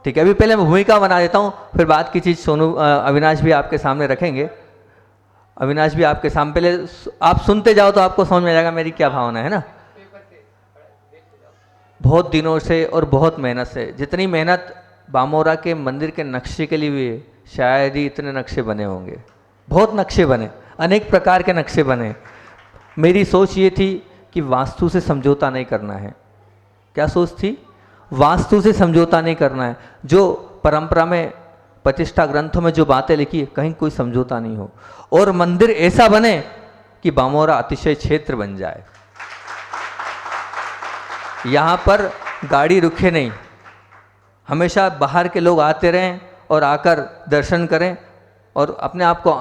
ठीक है, अभी पहले मैं भूमिका बना देता हूँ, फिर बात की चीज़ सोनू अविनाश भी आपके सामने रखेंगे। अविनाश भी आपके सामने, पहले आप सुनते जाओ तो आपको समझ में आ जाएगा मेरी क्या भावना है ना। बहुत दिनों से और बहुत मेहनत से, जितनी मेहनत बामोरा के मंदिर के नक्शे के लिए भी है, शायद ही इतने नक्शे बने होंगे। बहुत नक्शे बने, अनेक प्रकार के नक्शे बने। मेरी सोच ये थी कि वास्तु से समझौता नहीं करना है। क्या सोच थी? वास्तु से समझौता नहीं करना है। जो परंपरा में, प्रतिष्ठा ग्रंथों में जो बातें लिखी है, कहीं कोई समझौता नहीं हो। और मंदिर ऐसा बने कि बामोरा अतिशय क्षेत्र बन जाए। यहाँ पर गाड़ी रुके नहीं, हमेशा बाहर के लोग आते रहें और आकर दर्शन करें और अपने आप को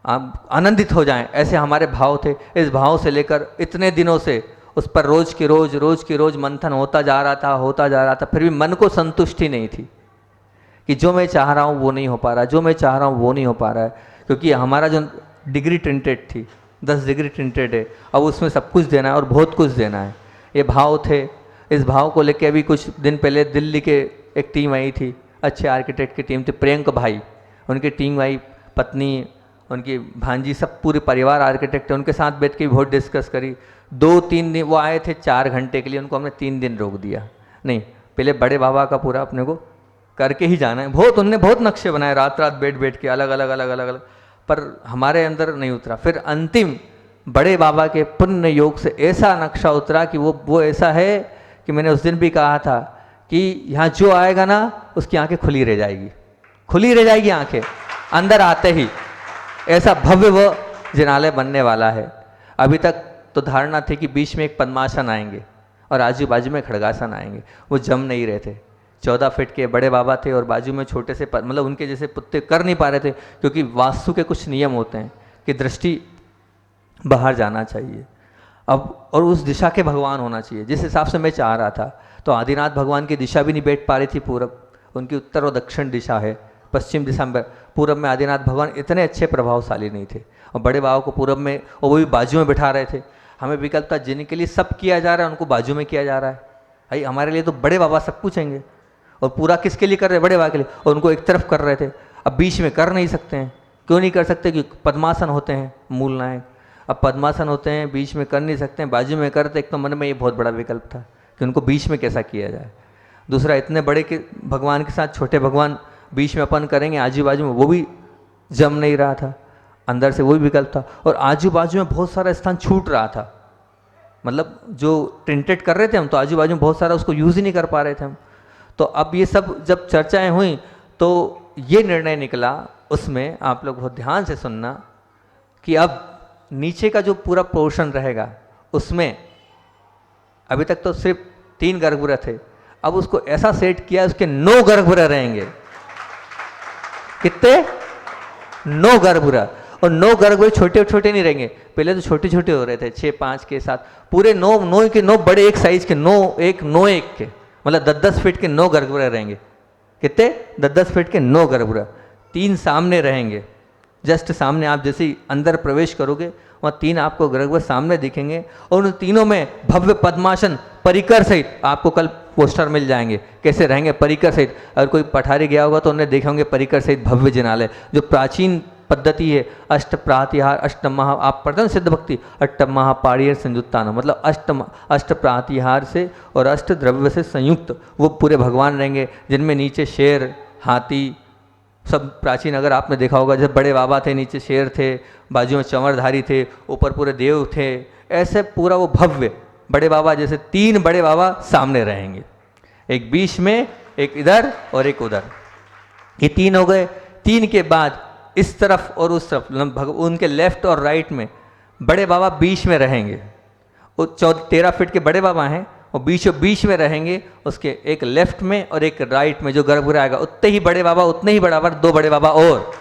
आनंदित हो जाएं, ऐसे हमारे भाव थे। इस भाव से लेकर इतने दिनों से उस पर रोज की रोज मंथन होता जा रहा था, फिर भी मन को संतुष्टि नहीं थी कि जो मैं चाह रहा हूँ वो नहीं हो पा रहा, जो मैं चाह रहा हूँ वो नहीं हो पा रहा है। क्योंकि हमारा जो डिग्री टिंटेड थी, 10 डिग्री टिंटेड है, अब उसमें सब कुछ देना है और बहुत कुछ देना है, ये भाव थे। इस भाव को लेकर अभी कुछ दिन पहले दिल्ली के एक टीम आई थी, अच्छे आर्किटेक्ट की टीम थी, प्रियंक भाई, उनकी टीम आई, पत्नी, उनकी भांजी, सब पूरे परिवार आर्किटेक्ट है, उनके साथ बैठ के बहुत डिस्कस करी। 2-3 दिन वो आए थे 4 घंटे के लिए, उनको हमने 3 दिन रोक दिया। नहीं, पहले बड़े बाबा का पूरा अपने को करके ही जाना है। बहुत उनने बहुत नक्शे बनाए, रात बैठ के अलग अलग, पर हमारे अंदर नहीं उतरा। फिर अंतिम बड़े बाबा के पुण्य योग से ऐसा नक्शा उतरा कि वो ऐसा है कि मैंने उस दिन भी कहा था कि यहाँ जो आएगा ना उसकी आंखें खुली रह जाएगी आंखें अंदर आते ही। ऐसा भव्य वो जिनालय बनने वाला है। अभी तक तो धारणा थी कि बीच में एक पद्मासन आएंगे और आजू बाजू में खड़गासन आएंगे, वो जम नहीं रहे थे। 14 फीट के बड़े बाबा थे और बाजू में छोटे से, मतलब उनके जैसे पुत्ते कर नहीं पा रहे थे, क्योंकि वास्तु के कुछ नियम होते हैं कि दृष्टि बाहर जाना चाहिए अब, और उस दिशा के भगवान होना चाहिए जिस हिसाब से मैं चाह रहा था। तो आदिनाथ भगवान की दिशा भी नहीं बैठ पा रही थी पूरब, उनकी उत्तर और दक्षिण दिशा है, पश्चिम दिशा में, पूरब में आदिनाथ भगवान इतने अच्छे प्रभावशाली नहीं थे। और बड़े बाबा को पूरब में, और वो भी बाजू में बिठा रहे थे। हमें विकल्प था, जिनके लिए सब किया जा रहा है उनको बाजू में किया जा रहा है, भाई हमारे लिए तो बड़े बाबा सब पूछेंगे, और पूरा किसके लिए कर रहे हैं? बड़े बाबा के लिए, और उनको एक तरफ कर रहे थे। अब बीच में कर नहीं सकते हैं, क्यों नहीं कर सकते? कि पद्मासन होते हैं मूल नायक, अब पद्मासन होते हैं, बीच में कर नहीं सकते हैं, बाजू में करते। एक तो मन में ये बहुत बड़ा विकल्प था कि उनको बीच में कैसा किया जाए। दूसरा, इतने बड़े के भगवान के साथ छोटे भगवान बीच में अपन करेंगे, आजू बाजू में, वो भी जम नहीं रहा था, अंदर से वो भी विकल्प था। और आजू बाजू में बहुत सारा स्थान छूट रहा था, मतलब जो टिंटेड कर रहे थे हम, तो आजू बाजू में बहुत सारा उसको यूज़ ही नहीं कर पा रहे थे हम। तो अब ये सब जब चर्चाएं हुई तो ये निर्णय निकला, उसमें आप लोग बहुत ध्यान से सुनना, कि अब नीचे का जो पूरा पोर्शन रहेगा उसमें, अभी तक तो सिर्फ 3 गर्भगृह थे, अब उसको ऐसा सेट किया उसके 9 गर्भगृह रहेंगे। कितने? 9 गर्भगृह। और 9 गर्भगृह छोटे छोटे नहीं रहेंगे, पहले तो छोटे छोटे हो रहे थे, 6-5 के साथ, पूरे 9 के 9 बड़े एक साइज के, 9 के, मतलब 10-10 फीट के 9 गर्भगृह रहेंगे। कितने? 10-10 फीट के 9 गर्भगृह। 3 सामने रहेंगे, जस्ट सामने। आप जैसे ही अंदर प्रवेश करोगे वहाँ 3 आपको गर्भगृह सामने दिखेंगे और उन तीनों में भव्य पद्मासन परिकर सहित आपको कल पोस्टर मिल जाएंगे कैसे रहेंगे परिकर सहित। अगर कोई पठारी गया होगा तो उन्हें देखे होंगे परिकर सहित भव्य जिनालय, जो प्राचीन पद्धति है अष्ट प्रातिहार अष्ट महा, आप पढ़ते हैं सिद्ध भक्ति, अष्ट महापाड़ियर संयुक्तान, मतलब अष्ट प्रातिहार से और अष्ट द्रव्य से संयुक्त वो पूरे भगवान रहेंगे, जिनमें नीचे शेर हाथी सब प्राचीन, अगर आपने देखा होगा जैसे बड़े बाबा थे नीचे शेर थे, बाजू में चंवरधारी थे, ऊपर पूरे देव थे, ऐसे पूरा वो भव्य बड़े बाबा जैसे 3 बड़े बाबा सामने रहेंगे, एक बीच में एक इधर और एक उधर, ये 3 हो गए। 3 के बाद इस तरफ और उस तरफ उनके लेफ्ट और राइट में बड़े बाबा बीच में रहेंगे, वो 13 फीट के बड़े बाबा हैं और बीच में रहेंगे, उसके एक लेफ्ट में और एक राइट में जो गर्भगृह आएगा उतने ही बड़े बाबा, उतने ही बराबर 2 बड़े बाबा और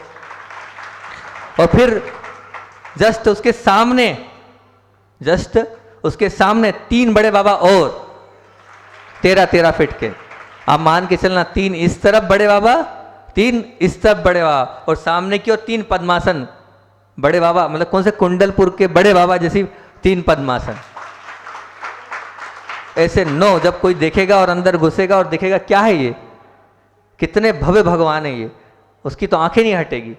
फिर जस्ट उसके सामने 3 बड़े बाबा और 13 फीट के। आप मान के चलना 3 इस तरफ बड़े बाबा, 3 इस तरफ बड़े बाबा और सामने की ओर 3 पद्मासन बड़े बाबा, मतलब कौन से कुंडलपुर के बड़े बाबा जैसी 3 पद्मासन, ऐसे 9। जब कोई देखेगा और अंदर घुसेगा और देखेगा क्या है ये, कितने भव्य भगवान है ये, उसकी तो आंखें नहीं हटेगी।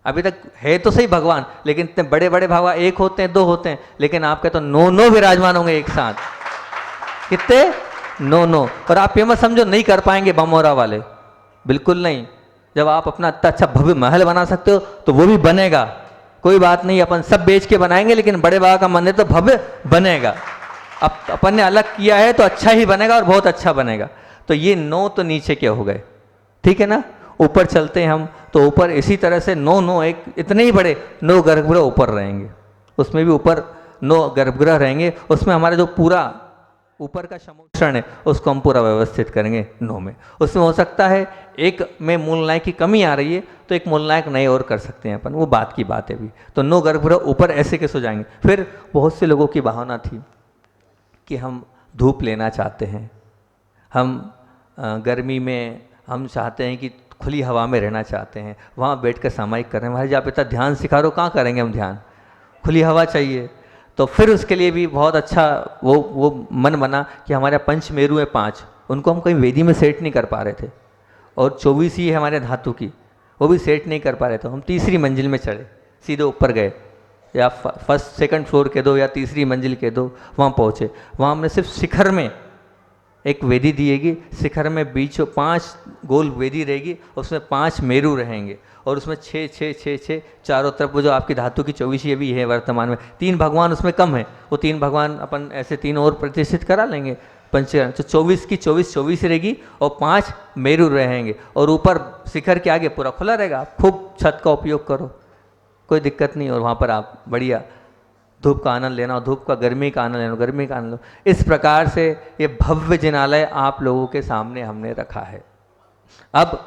अभी तक है तो सही भगवान, लेकिन इतने बड़े बड़े भगवान 1 होते हैं 2 होते हैं, लेकिन आपके तो 9 विराजमान होंगे एक साथ, कितने 9। और आप ये मत समझो नहीं कर पाएंगे बमोरा वाले, बिल्कुल नहीं। जब आप अपना इतना अच्छा भव्य महल बना सकते हो तो वो भी बनेगा, कोई बात नहीं, अपन सब बेच के बनाएंगे, लेकिन बड़े बाबा का मंदिर तो भव्य बनेगा। अब अपन ने अलग किया है तो अच्छा ही बनेगा और बहुत अच्छा बनेगा। तो ये 9 तो नीचे के हो गए, ठीक है ना। ऊपर चलते हैं हम, तो ऊपर इसी तरह से 9 एक इतने ही बड़े 9 गर्भगृह ऊपर रहेंगे, उसमें भी ऊपर 9 गर्भगृह रहेंगे। उसमें हमारा जो पूरा ऊपर का समुच्चरण है उसको हम पूरा व्यवस्थित करेंगे 9 में। उसमें हो सकता है एक में मूलनायक की कमी आ रही है तो एक मूलनायक नए और कर सकते हैं अपन, वो बात की बात है अभी। तो 9 गर्भगृह ऊपर ऐसे कैसे हो जाएंगे। फिर बहुत से लोगों की भावना थी कि हम धूप लेना चाहते हैं, हम गर्मी में हम चाहते हैं कि खुली हवा में रहना चाहते हैं, वहाँ बैठकर सामायिक कर रहे हैं, महाराज आप इतना ध्यान सिखा रहे हो, कहाँ करेंगे हम ध्यान, खुली हवा चाहिए। तो फिर उसके लिए भी बहुत अच्छा वो मन बना कि हमारे पंच मेरु है 5, उनको हम कहीं वेदी में सेट नहीं कर पा रहे थे, और 24 ही है हमारे धातु की, वो भी सेट नहीं कर पा रहे थे। हम 3री मंजिल में चढ़े, सीधे ऊपर गए, या फर्स्ट सेकंड फ्लोर के दो या 3री मंजिल के दो, वहाँ पहुँचे। वहाँ हमने सिर्फ शिखर में एक वेदी दिएगी, शिखर में बीच 5 गोल वेदी रहेगी, उसमें 5 मेरु रहेंगे, और उसमें 6 चारों तरफ वो जो आपकी धातु की 24 भी है वर्तमान में। 3 भगवान उसमें कम है, वो 3 भगवान अपन ऐसे 3 और प्रतिष्ठित करा लेंगे पंचकरण, तो 24 की 24 रहेगी और 5 मेरु रहेंगे, और ऊपर शिखर के आगे पूरा खुला रहेगा। खूब छत का उपयोग करो, कोई दिक्कत नहीं, और वहाँ पर आप बढ़िया धूप का आनंद लेना, और धूप का गर्मी का आनंद लेना, गर्मी का आनंद लो। इस प्रकार से ये भव्य जिनालय आप लोगों के सामने हमने रखा है। अब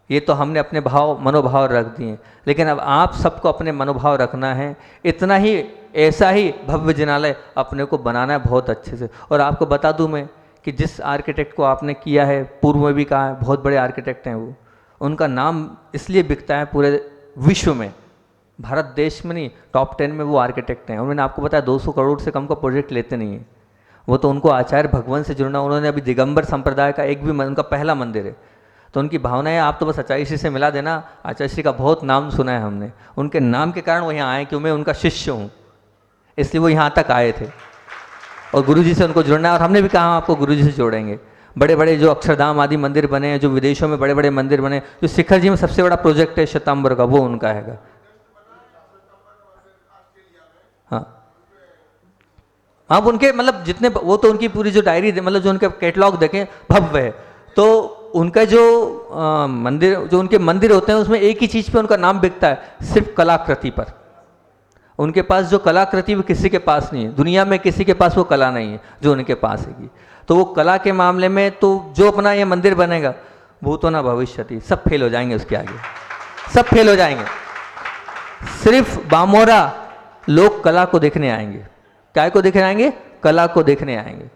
ये तो हमने अपने मनोभाव रख दिए, लेकिन अब आप सबको अपने मनोभाव रखना है, इतना ही ऐसा ही भव्य जिनालय अपने को बनाना है बहुत अच्छे से। और आपको बता दूं मैं कि जिस आर्किटेक्ट को आपने किया है, पूर्व में भी कहा है, बहुत बड़े आर्किटेक्ट हैं वो, उनका नाम इसलिए बिकता है पूरे विश्व में, भारत देश में नहीं, टॉप 10 में वो आर्किटेक्ट हैं। और मैंने आपको बताया 200 करोड़ से कम का प्रोजेक्ट लेते नहीं हैं वो, तो उनको आचार्य भगवान से जुड़ना, उन्होंने अभी दिगंबर संप्रदाय का एक भी उनका पहला मंदिर है, तो उनकी भावना है आप तो बस आचार्य श्री से मिला देना। आचार्य श्री का बहुत नाम सुना है हमने, उनके नाम के कारण वो यहाँ आए, क्यों मैं उनका शिष्य हूँ, इसलिए वो यहाँ तक आए थे, और गुरुजी से उनको जुड़ना है। और हमने भी कहा आपको गुरुजी से जोड़ेंगे। बड़े बड़े जो अक्षरधाम आदि मंदिर बने हैं, जो विदेशों में बड़े बड़े मंदिर बने, जो शिखर जी में सबसे बड़ा प्रोजेक्ट है श्वेतांबर का, वो उनका है। हाँ उनके मतलब जितने, वो तो उनकी पूरी जो डायरी मतलब जो उनके कैटलॉग देखें भव्य है। तो उनका जो मंदिर, जो उनके मंदिर होते हैं उसमें एक ही चीज़ पे उनका नाम बिकता है, सिर्फ कलाकृति पर। उनके पास जो कलाकृति वो किसी के पास नहीं है, दुनिया में किसी के पास वो कला नहीं है जो उनके पास है। तो वो कला के मामले में तो जो अपना ये मंदिर बनेगा, भूतो न भविष्यति, सब फेल हो जाएंगे उसके आगे, सब फेल हो जाएंगे। सिर्फ बामोरा लोग कला को देखने आएंगे। क्या को देखने आएंगे? कला को देखने आएंगे।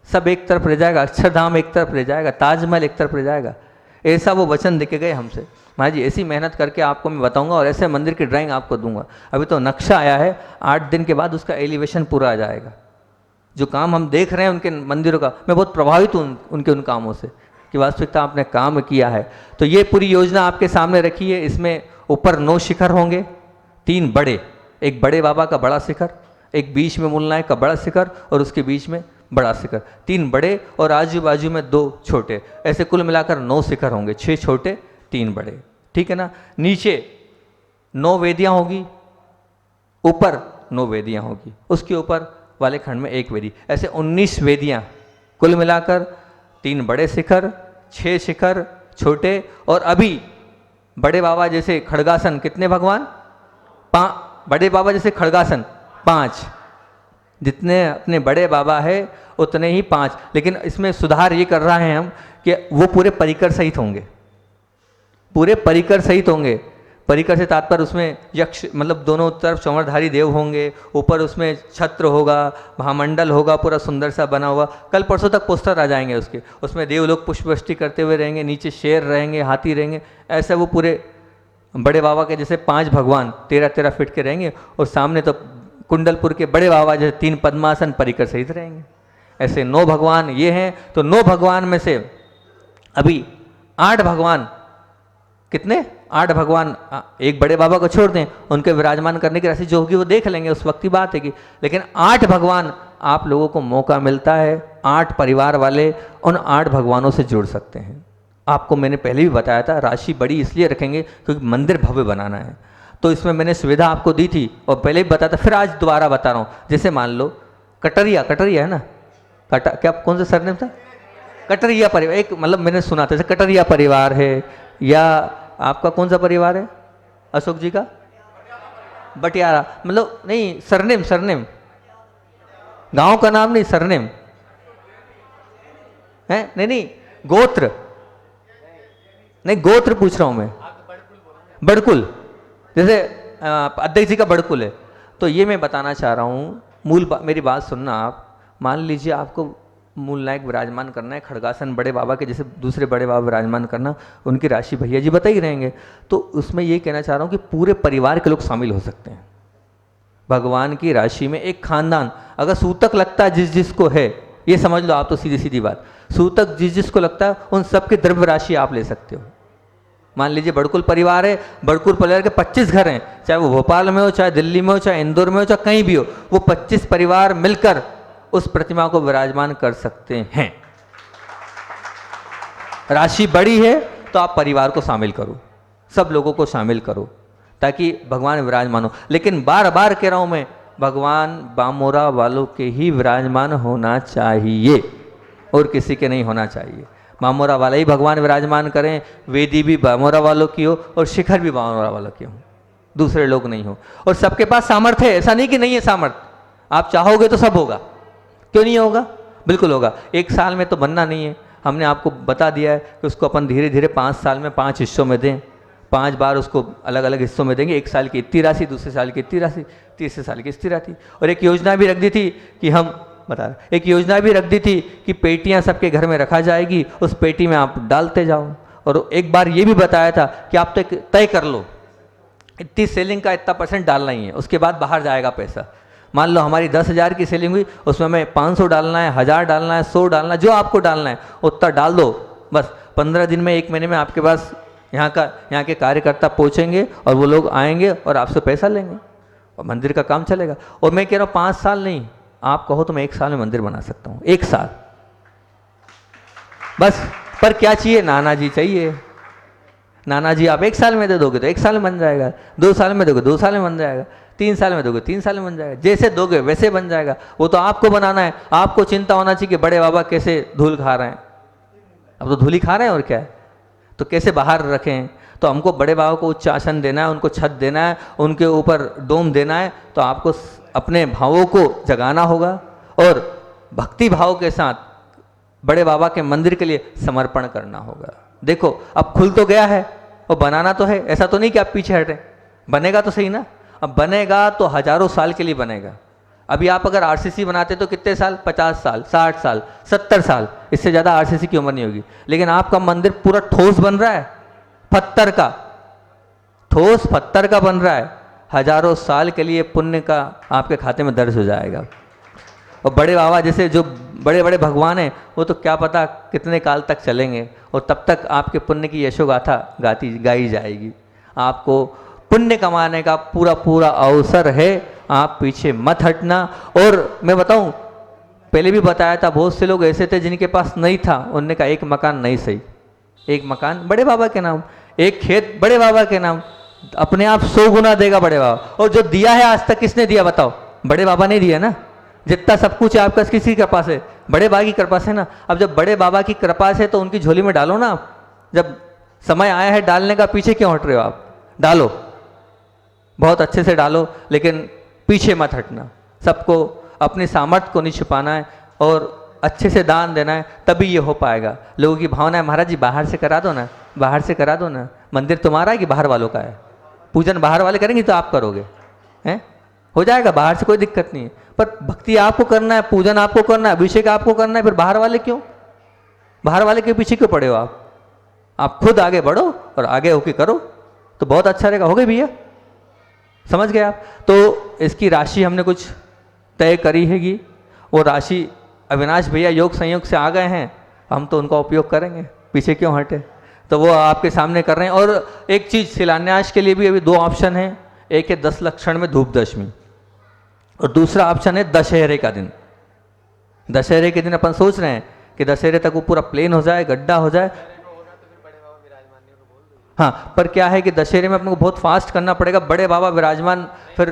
सब एक तरफ रह जाएगा, अक्षरधाम एक तरफ रह जाएगा, ताजमहल एक तरफ रह जाएगा। ऐसा वो वचन दे के गए हमसे, महाराज जी ऐसी मेहनत करके आपको मैं बताऊंगा और ऐसे मंदिर की ड्राइंग आपको दूंगा। अभी तो नक्शा आया है, 8 दिन के बाद उसका एलिवेशन पूरा आ जाएगा। जो काम हम देख रहे हैं उनके मंदिरों का, मैं बहुत प्रभावित हूँ उनके उन कामों से कि वास्तविकता आपने काम किया है। तो ये पूरी योजना आपके सामने रखी है। इसमें ऊपर 9 शिखर होंगे, 3 बड़े, एक बड़े बाबा का बड़ा शिखर, एक बीच में मूल नायक का बड़ा शिखर और उसके बीच में बड़ा शिखर, 3 बड़े और आजू बाजू में 2 छोटे, ऐसे कुल मिलाकर 9 शिखर होंगे, 6 छोटे 3 बड़े, ठीक है ना। नीचे 9 वेदियाँ होगी, ऊपर 9 वेदियाँ होगी, उसके ऊपर वाले खंड में 1 वेदी, ऐसे 19 वेदियाँ कुल मिलाकर, 3 बड़े शिखर, 6 शिखर छोटे, और अभी बड़े बाबा जैसे खड़गासन कितने भगवान? 5। बड़े बाबा जैसे खड़गासन 5, जितने अपने बड़े बाबा है उतने ही 5। लेकिन इसमें सुधार ये कर रहे हैं हम कि वो पूरे परिकर सहित होंगे, पूरे परिकर सहित होंगे। परिकर से तात्पर्य उसमें यक्ष मतलब दोनों तरफ चंवरधारी देव होंगे, ऊपर उसमें छत्र होगा, महामंडल होगा, पूरा सुंदर सा बना हुआ। कल परसों तक पोस्टर आ जाएंगे उसके, उसमें देव लोग पुष्पवृष्टि करते हुए रहेंगे, नीचे शेर रहेंगे, हाथी रहेंगे, ऐसा वो पूरे बड़े बाबा के जैसे 5 भगवान 13-13 फीट के रहेंगे, और सामने तो कुंडलपुर के बड़े बाबा जैसे 3 पद्मासन परिकर सहित रहेंगे। ऐसे 9 भगवान ये हैं। तो 9 भगवान में से अभी 8 भगवान, कितने? 8 भगवान, एक बड़े बाबा को छोड़ दें, उनके विराजमान करने की राशि जो होगी वो देख लेंगे, उस वक्त की बात है कि, लेकिन 8 भगवान आप लोगों को मौका मिलता है, 8 परिवार वाले उन 8 भगवानों से जुड़ सकते हैं। आपको मैंने पहले भी बताया था, राशि बड़ी इसलिए रखेंगे क्योंकि मंदिर भव्य बनाना है, तो इसमें मैंने सुविधा आपको दी थी और पहले भी बताया था, फिर आज दोबारा बता रहा हूँ। जैसे मान लो कटरिया, कटरिया है ना, क्या कौन सा सरनेम था? कटरिया परिवार, एक मतलब मैंने सुना था, जैसे कटरिया परिवार है, या आपका कौन सा परिवार है अशोक जी का? बटियारा, मतलब नहीं सरनेम, सरनेम गांव का नाम नहीं, सरनेम है, नहीं गोत्र नहीं, गोत्र पूछ रहा हूं मैं। बड़कुल, जैसे अध्यक्ष जी का बड़कुल है। तो ये मैं बताना चाह रहा हूँ, मेरी बात सुनना आप। मान लीजिए आपको मूल नायक विराजमान करना है, खड़गासन बड़े बाबा के जैसे दूसरे बड़े बाबा विराजमान करना, उनकी राशि भैया जी बता ही रहेंगे। तो उसमें ये कहना चाह रहा हूँ कि पूरे परिवार के लोग शामिल हो सकते हैं भगवान की राशि में। एक खानदान अगर सूतक लगता है जिस जिसको है, ये समझ लो आप, तो सीधी सीधी बात, सूतक जिस जिसको लगता है उन सबकी द्रव्य राशि आप ले सकते हो। मान लीजिए बड़कुल परिवार है, बड़कुल परिवार के 25 घर हैं, चाहे वो भोपाल में हो, चाहे दिल्ली में हो, चाहे इंदौर में हो, चाहे कहीं भी हो, वो 25 परिवार मिलकर उस प्रतिमा को विराजमान कर सकते हैं। राशि बड़ी है तो आप परिवार को शामिल करो, सब लोगों को शामिल करो ताकि भगवान विराजमान हो। लेकिन बार बार कह रहा हूं मैं, भगवान बामोरा वालों के ही विराजमान होना चाहिए और किसी के नहीं होना चाहिए। बामोरा वाला ही भगवान विराजमान करें, वेदी भी बामोरा वालों की हो और शिखर भी बामोरा वालों की हो, दूसरे लोग नहीं हो। और सबके पास सामर्थ्य है, ऐसा नहीं कि नहीं है सामर्थ्य, आप चाहोगे तो सब होगा। क्यों नहीं होगा? बिल्कुल होगा। 1 साल में तो बनना नहीं है, हमने आपको बता दिया है कि उसको अपन धीरे धीरे 5 साल में 5 हिस्सों में दें, 5 बार उसको अलग अलग हिस्सों में देंगे। 1 साल की इतनी राशि, दूसरे साल की इतनी राशि, तीसरे साल की इतनी राशि। और एक योजना भी रख दी थी कि हम एक योजना भी रख दी थी कि पेटियां सबके घर में रखा जाएगी, उस पेटी में आप डालते जाओ। और एक बार ये भी बताया था कि आप तय कर लो इतनी सेलिंग का इतना % डालना ही है, उसके बाद बाहर जाएगा पैसा। मान लो हमारी 10,000 की सेलिंग हुई, उसमें हमें 500 डालना है, 1000 डालना है, 100 डालना है, जो आपको डालना है उतना डाल दो। बस 15 दिन में, 1 महीने में आपके पास यहाँ के कार्यकर्ता पहुँचेंगे और वो लोग आएंगे और आपसे पैसा लेंगे और मंदिर का काम चलेगा। और मैं कह रहा हूँ 5 साल नहीं, आप कहो तो मैं 1 साल में मंदिर बना सकता हूँ, 1 साल बस। पर क्या चाहिए? नाना जी चाहिए। नाना जी आप 1 साल में दे दोगे तो 1 साल में बन जाएगा, 2 साल में दोगे 2 साल में बन जाएगा, 3 साल में दोगे 3 साल में बन जाएगा, जैसे दोगे वैसे बन जाएगा। वो तो आपको बनाना है। आपको चिंता होना चाहिए कि बड़े बाबा कैसे धूल खा रहे हैं, अब तो धूल ही खा रहे हैं और क्या है, तो कैसे बाहर रखें। तो हमको बड़े बाबा को उच्च आसन देना है, उनको छत देना है, उनके ऊपर डोम देना है, तो आपको अपने भावों को जगाना होगा और भक्ति भाव के साथ बड़े बाबा के मंदिर के लिए समर्पण करना होगा। देखो अब खुल तो गया है और बनाना तो है, ऐसा तो नहीं कि आप पीछे हटें, बनेगा तो सही ना। अब बनेगा तो हजारों साल के लिए बनेगा। अभी आप अगर आरसीसी बनाते तो कितने साल, 50 साल, 60 साल, 70 साल, इससे ज़्यादा आरसीसी की उम्र नहीं होगी। लेकिन आपका मंदिर पूरा ठोस बन रहा है, पत्थर का, ठोस पत्थर का बन रहा है, हजारों साल के लिए पुण्य का आपके खाते में दर्ज हो जाएगा। और बड़े बाबा जैसे जो बड़े बड़े भगवान हैं, वो तो क्या पता कितने काल तक चलेंगे, और तब तक आपके पुण्य की यशोगाथा गाई जाएगी। आपको पुण्य कमाने का पूरा पूरा अवसर है, आप पीछे मत हटना। और मैं बताऊं, पहले भी बताया था, बहुत से लोग ऐसे थे जिनके पास नहीं था, उनने कहा एक मकान नहीं सही, एक मकान बड़े बाबा के नाम, एक खेत बड़े बाबा के नाम, अपने आप 100 गुना देगा बड़े बाबा। और जो दिया है आज तक किसने दिया बताओ, बड़े बाबा ने दिया ना। जितना सब कुछ है आपका किसी की कृपा से, बड़े बाबा की कृपा से ना। अब जब बड़े बाबा की कृपा से, तो उनकी झोली में डालो ना आप। जब समय आया है डालने का, पीछे क्यों हट रहे हो आप, डालो, बहुत अच्छे से डालो, लेकिन पीछे मत हटना। सबको अपनी सामर्थ्य को नहीं छुपाना है और अच्छे से दान देना है, तभी ये हो पाएगा। लोगों की भावना है, महाराज जी बाहर से करा दो ना, बाहर से करा दो ना, मंदिर तुम्हारा है कि बाहर वालों का है, पूजन बाहर वाले करेंगे तो आप करोगे, हैं, हो जाएगा, बाहर से कोई दिक्कत नहीं है। पर भक्ति आपको करना है, पूजन आपको करना है, अभिषेक आपको करना है, फिर बाहर वाले क्यों, बाहर वाले के पीछे क्यों पड़े हो आप खुद आगे बढ़ो और आगे होके करो तो बहुत अच्छा रहेगा। हो गए भैया, समझ गए आप। तो इसकी राशि हमने कुछ तय करी हैगी, वो राशि अविनाश भैया योग संयोग से आ गए हैं, हम तो उनका उपयोग करेंगे, पीछे क्यों हटे। तो वो आपके सामने कर रहे हैं। और एक चीज़, शिलान्यास के लिए भी अभी 2 ऑप्शन है, एक है 10 लक्षण में धूप दशमी, और दूसरा ऑप्शन है दशहरे का दिन। दशहरे के दिन अपन सोच रहे हैं कि दशहरे तक वो पूरा प्लेन हो जाए, गड्ढा हो जाए। हाँ, पर क्या है कि दशहरे में अपने को बहुत फास्ट करना पड़ेगा, बड़े बाबा विराजमान फिर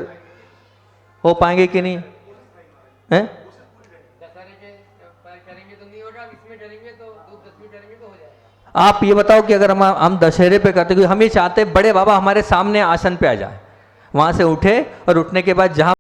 हो पाएंगे कि नहीं हैं? आप ये बताओ कि अगर हम दशहरे पे करते, क्योंकि हम ये चाहते हैं बड़े बाबा हमारे सामने आसन पे आ जाए, वहां से उठे और उठने के बाद जहां